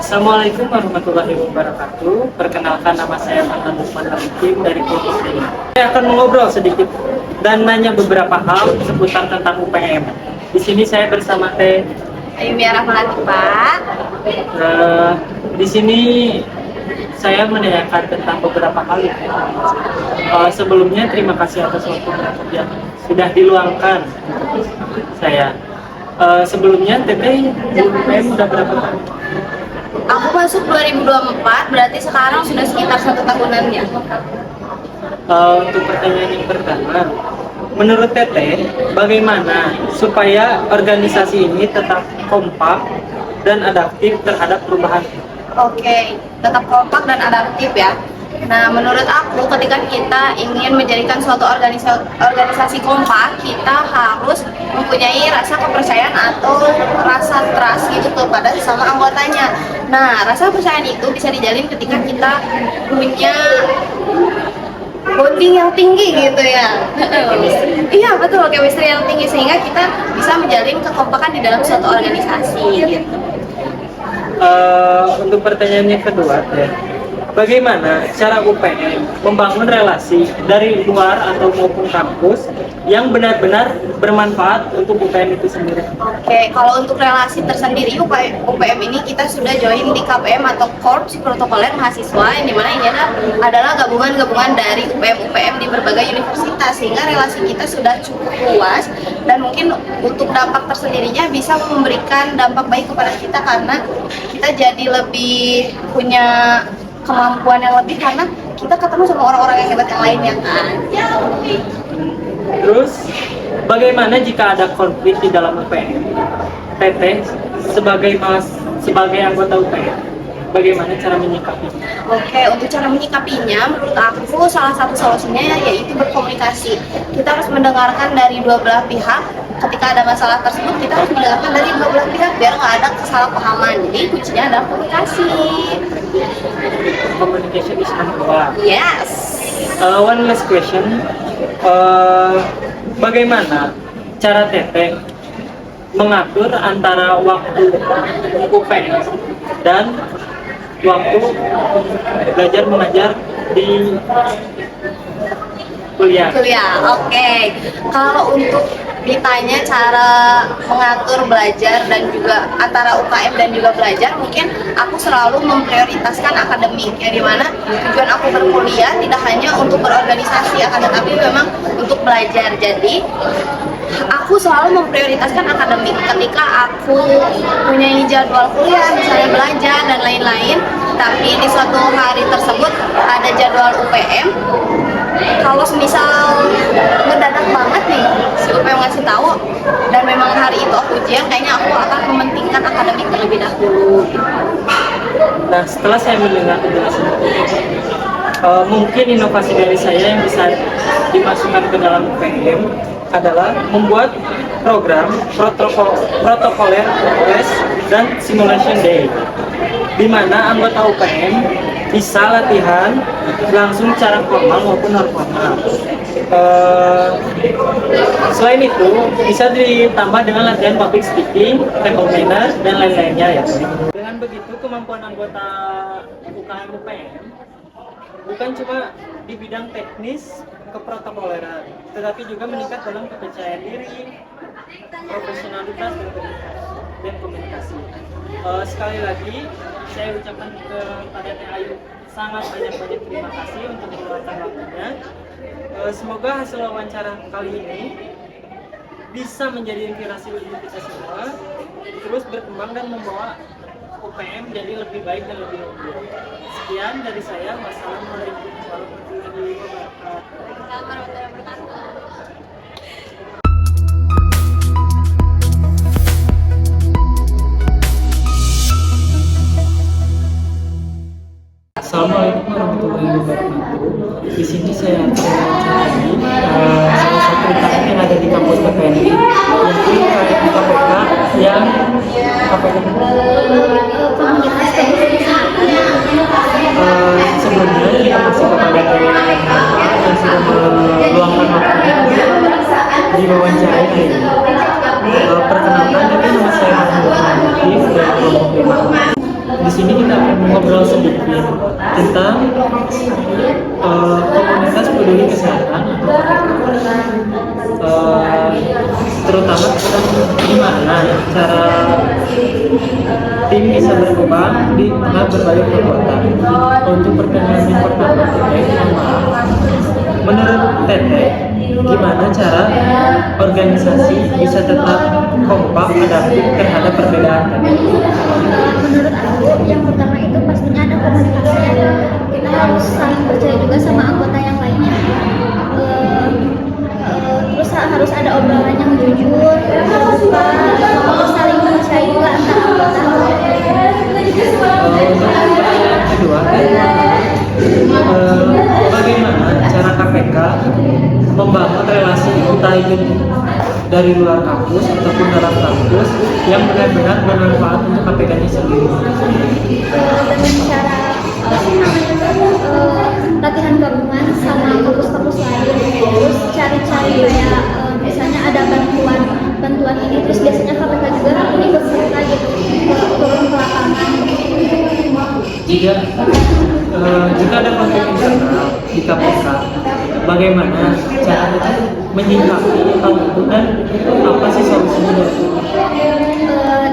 Assalamualaikum warahmatullahi wabarakatuh. Perkenalkan, nama saya Fatan Lukman Hakim dari kelompok 5. Saya akan mengobrol sedikit dan nanya beberapa hal seputar tentang UPM. Di sini saya bersama Teh Ayumi Rahmati, Pak. Di sini saya menanyakan tentang beberapa hal ya. Sebelumnya terima kasih atas waktu yang sudah diluangkan untuk saya. Sebelumnya Teteh di UPM udah berapa tahun? Aku masuk 2024, berarti sekarang sudah sekitar 1 tahunannya. Untuk pertanyaan yang pertama, menurut Teteh, bagaimana supaya organisasi ini tetap kompak dan adaptif terhadap perubahan? Oke, tetap kompak dan adaptif ya. Nah, menurut aku ketika kita ingin menjadikan suatu organisasi kompak, kita harus mempunyai rasa kepercayaan atau rasa trust gitu kepada sesama anggotanya. Nah, rasa kepercayaan itu bisa dijalin ketika kita punya bonding yang tinggi gitu ya. Iya betul, chemistry yang tinggi sehingga kita bisa menjalin kekompakan di dalam suatu organisasi gitu. Untuk pertanyaan yang kedua, ya, bagaimana cara UPM membangun relasi dari luar atau maupun kampus yang benar-benar bermanfaat untuk UPM itu sendiri? Oke, kalau untuk relasi tersendiri UPM ini kita sudah join di KPM atau Korps Protokoler Mahasiswa, yang dimana ini adalah gabungan-gabungan dari UPM di berbagai universitas, sehingga relasi kita sudah cukup luas dan mungkin untuk dampak tersendirinya bisa memberikan dampak baik kepada kita karena kita jadi lebih punya kemampuan yang lebih karena kita ketemu sama orang-orang yang hebat yang lainnya kan. Terus, bagaimana jika ada konflik di dalam UPM? Teteh sebagai anggota UPM, bagaimana cara menyikapi? Oke, untuk cara menyikapinya, menurut aku salah satu solusinya yaitu berkomunikasi. Kita harus mendengarkan dari dua belah pihak. Ketika ada masalah tersebut, kita harus mendengarkan dari dua belah pihak biar nggak ada kesalahpahaman. Jadi kuncinya adalah komunikasi. Communication is number one. Yes. One last question. Bagaimana cara Teteh mengatur antara waktu UPM dan waktu belajar mengajar di kuliah? Oke. Kalau untuk ditanya cara mengatur belajar dan juga antara UKM dan juga belajar, mungkin aku selalu memprioritaskan akademik, yang dimana tujuan aku berkuliah tidak hanya untuk berorganisasi, akan tetapi memang untuk belajar. Jadi aku selalu memprioritaskan akademik ketika aku punya jadwal kuliah, misalnya belajar dan lain-lain, tapi di suatu hari tersebut ada jadwal UPM. Kalau misal mendadak banget nih si UPM ngasih tahu dan memang hari itu aku ujian, kayaknya aku akan mementingkan akademik terlebih dahulu. Nah, setelah saya mendengar penjelasan itu, mungkin inovasi dari saya yang bisa dimasukkan ke dalam UPM adalah membuat program protokoler les dan simulation day, di mana anggota UPM bisa latihan langsung secara formal maupun non formal. Selain itu, bisa ditambah dengan latihan public speaking, table manner, dan lain-lainnya ya. Dengan begitu, kemampuan anggota UPM bukan cuma di bidang teknis keprotokoleran, tetapi juga meningkat dalam kepercayaan diri, profesionalitas, dan komunikasi. Sekali lagi, saya ucapkan kepada Teh Ayu sangat banyak terima kasih untuk meluangkan waktunya. Semoga hasil wawancara kali ini bisa menjadi inspirasi bagi kita semua, terus berkembang dan membawa UPM jadi lebih baik dan lebih unggul. Sekian dari saya. Wassalamualaikum warahmatullahi wabarakatuh. Assalamualaikum warahmatullahi wabarakatuh. Di sini saya akan mewawancarai salah satu UKM yang ada di kampus PPNI, yaitu KPK yang sebelumnya kita masih kepada yang sudah meluangkan waktunya di wawancara ini. Perkenalkan, jadi nama saya Muhammad Latif dari kelompok 5. di sini kita akan ngobrol sedikit tentang komunitas peduli kesehatan, terutama tentang gimana cara tim bisa berkembang di tengah berbagai kekuatan. Untuk pertanyaan yang pertama, menurut Teteh, gimana cara organisasi bisa tetap kompak adaptif terhadap perbedaan? Menurut aku yang pertama itu pastinya ada komunikasi. Kita harus saling percaya juga sama anggota yang lainnya. Terus harus ada obrolan yang jujur, terbuka, terus saling percaya juga antara anggota. Yang kedua, bagaimana cara KPK membangun relasi entah itu dari luar kampus ataupun dalam kampus yang benar-benar bermanfaat untuk KPK-nya sendiri? Dengan cara latihan gabungan sama kampus-kampus lain, terus cari-cari kayak misalnya ada bantuan ini, terus biasanya KPK juga ikut serta gitu turun ke lapangan. Jika ada konflik internal di KPK, bagaimana cara menyikapi hal itu dan apa sih solusinya dari itu?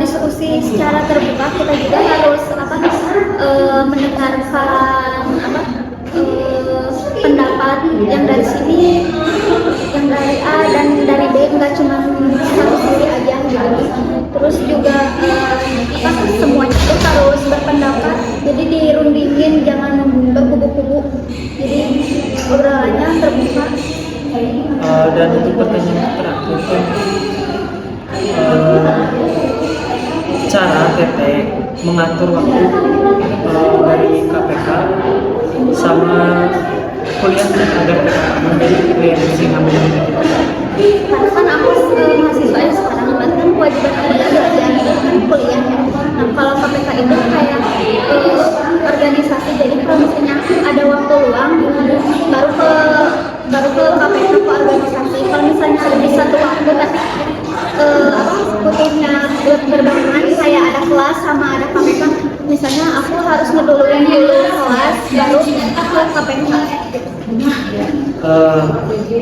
Diskusi secara terbuka, kita juga harus mendengarkan pendapat yang dari sini, yang dari A dan dari B, nggak cuma satu sisi aja gitu. Terus juga semuanya itu harus berpendapat, jadi dirundingin, jangan berkubu-kubu, jadi obrolannya terbuka. Dan untuk pertanyaan terakhir kan, cara Teteh mengatur waktu dari KPK sama kuliahnya agar menjadi realisasi ngambil Karena kan aku mahasiswa yang sekarang, berarti kan kewajiban aku adalah belajar kuliah. Nah, kalau KPK itu kayak organisasi, jadi kalau misalnya ada waktu luang baru ke KPK, ke organisasi. Kalau misalnya di satu waktu tapi butuhnya berbarengan, kayak ada kelas sama ada KPK, misalnya aku harus ngeduluin dulu kelas baru ke KPK.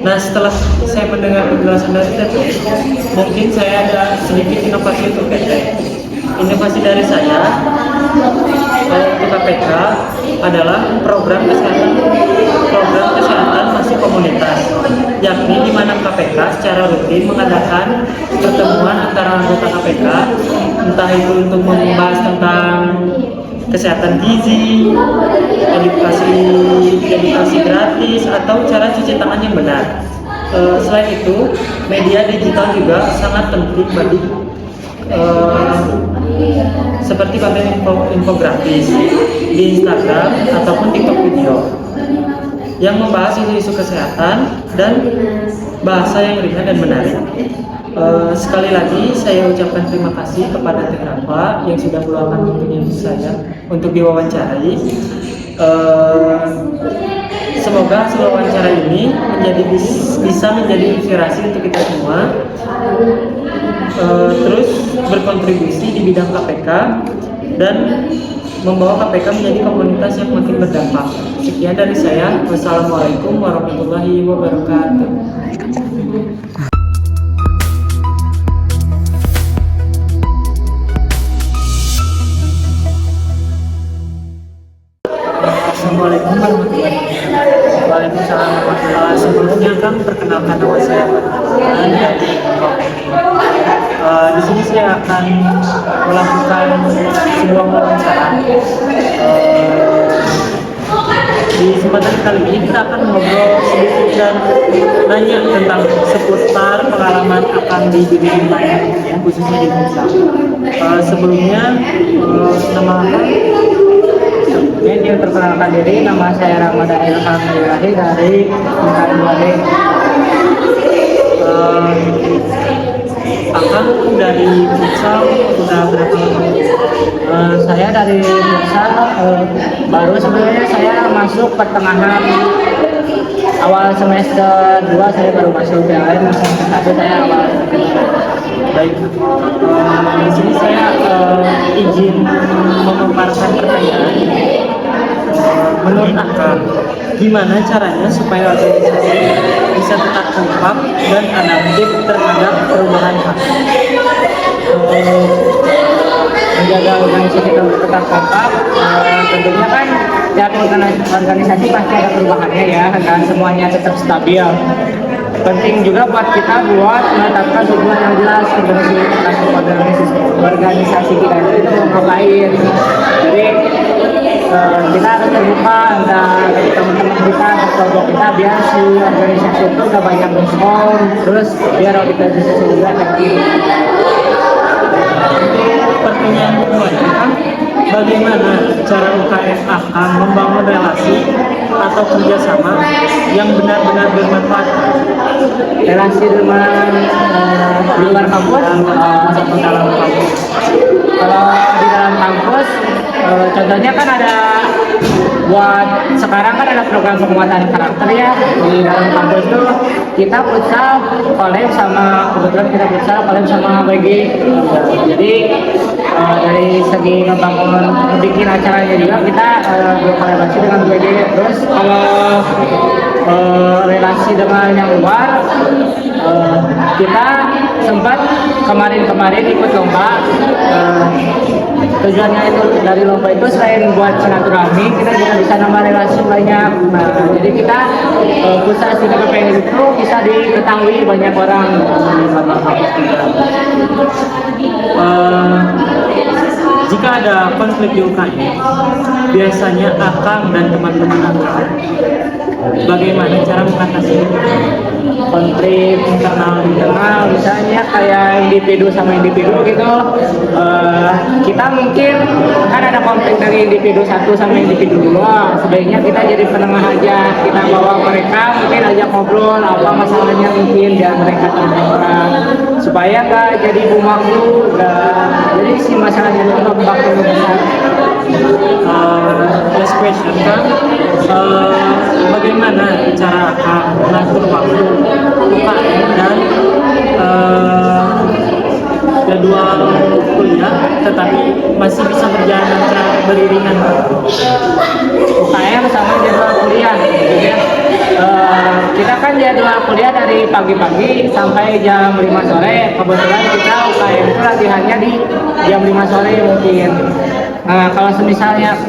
Nah, setelah saya mendengar penjelasan dari Teteh, mungkin saya ada sedikit inovasi untuk Teteh. Inovasi dari saya untuk KPK adalah program kesehatan masih komunitas, yakni di mana KPK secara rutin mengadakan pertemuan antara anggota KPK, entah itu untuk membahas tentang kesehatan gizi, edukasi gratis, atau cara cuci tangan yang benar. Selain itu, media digital juga sangat penting bagi seperti konten infografis di Instagram ataupun TikTok video yang membahas isu-isu kesehatan dan bahasa yang ringan dan menarik. Sekali lagi saya ucapkan terima kasih kepada Teh Rafa yang sudah meluangkan waktunya saya untuk diwawancarai. Semoga hasil wawancara ini bisa menjadi inspirasi untuk kita semua, terus berkontribusi di bidang KPK dan membawa KPK menjadi komunitas yang makin berdampak. Sekian dari saya. Wassalamualaikum warahmatullahi wabarakatuh. Assalamualaikum warahmatullahi wabarakatuh. Waalaikumsalam warahmatullahi wabarakatuh. Sebelumnya kan perkenalkan nama saya dari di sini saya akan melakukan sebuah wawancara. Di kesempatan kali ini kita akan ngobrol sedikit dan nanya tentang seputar pengalaman akan di dunia maya, khususnya di Indonesia. Sebelumnya nama ini perkenalkan diri, nama saya Ramadan Ilham Ilahi dari UKM 2D. Akang dari futsal sudah berapa lama? Saya dari futsal baru sebenarnya saya masuk pertengahan awal semester 2 saya baru masuk PLN, semester 1 saya awal. Baik, di sini saya izin memaparkan menurut Akang, gimana caranya supaya organisasi bisa tetap kompak dan adaptif terhadap perubahan hal? Menjaga organisasi tetap kompak, tentunya kan tiap organisasi pasti ada perubahannya ya, dan semuanya tetap stabil. Penting juga buat kita buat menetapkan tujuan yang jelas organisasi kita itu mau ngapain. Jadi kita harus terbuka antara teman-teman kita atau kelompok kita biar si organisasi itu gak banyak respon, terus biar organisasi juga efektif. Pertanyaan kedua, kan bagaimana cara UKM akan membangun relasi atau kerjasama yang benar-benar bermanfaat? Relasi dengan di luar kampus atau dalam kampus. Kalau di dalam kampus, contohnya kan ada buat sekarang kan ada program penguatan karakter ya di dalam kampus tuh kita futsal collab sama kebetulan kita futsal collab sama WG. Jadi dari segi ngebangun bikin acaranya juga kita berkolaborasi dengan WG. Terus kalau relasi dengan yang luar, kita sempat kemarin ikut lomba. Tujuannya itu dari lomba itu selain buat silaturahmi, kita juga bisa nambah relasi banyak. Nah, jadi kita pusat studi PPN itu bisa diketahui banyak orang. Jika ada konflik di UKM, biasanya Akang dan teman-teman Akang bagaimana cara mengatasi konflik internal misalnya kayak individu sama individu gitu. Kita mungkin kan ada konflik dari individu satu sama individu dua, sebaiknya kita jadi penengah aja, kita bawa mereka mungkin ajak ngobrol apa masalahnya mungkin biar mereka terbuka supaya gak jadi bumaklu, jadi si masalahnya itu bakal besar. Last question kan, bagaimana cara Akang mengatur waktu UKM dan jadwal kuliah tetapi masih bisa berjalan secara beriringan? UKM sama jadwal kuliah gitu ya. Kita kan jadwal kuliah dari pagi-pagi sampai jam 5 sore. Kebetulan kita UKM itu latihannya di jam 5 sore mungkin. Nah, kalau misalnya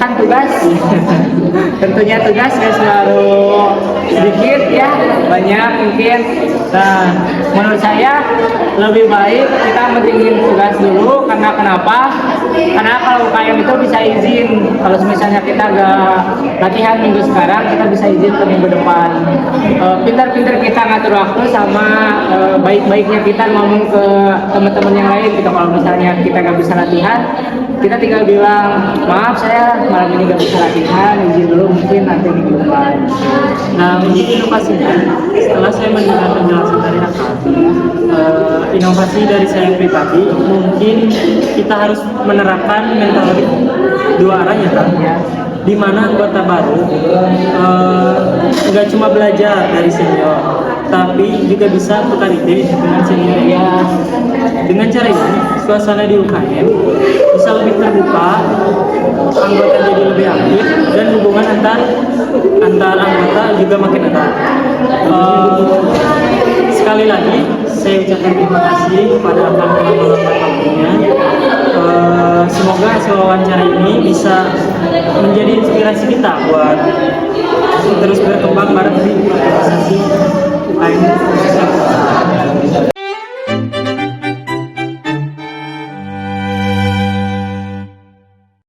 kan tugas, tentunya tugas nggak selalu sedikit ya, banyak mungkin. Nah, menurut saya lebih baik kita mentingin tugas dulu, karena kenapa? Karena kalau UKM itu bisa izin, kalau misalnya kita nggak latihan minggu sekarang, kita bisa izin ke minggu depan. Pintar-pintar kita ngatur waktu sama baik-baiknya kita ngomong ke teman-teman yang lain gitu. Kalau misalnya kita nggak bisa latihan, kita tinggal bilang, maaf saya malam ini nggak bisa latihan, izin dulu mungkin nanti minggu depan. Nah, untuk inovasinya, setelah saya mendengar penjelasan dari Akang, inovasi dari saya pribadi, mungkin kita harus menerapkan metode dua arah ya Kang, di mana anggota baru nggak cuma belajar dari senior, tapi juga bisa tukar ide dengan senior ya. Dengan cara ini, suasana di UKM bisa lebih terbuka, anggota jadi lebih aktif, dan hubungan antar anggota juga makin erat. Sekali lagi, saya ucapkan terima kasih kepada Akang telah meluangkan waktunya. Semoga hasil wawancara ini bisa menjadi inspirasi kita buat terus berkembang bareng di organisasi UKM.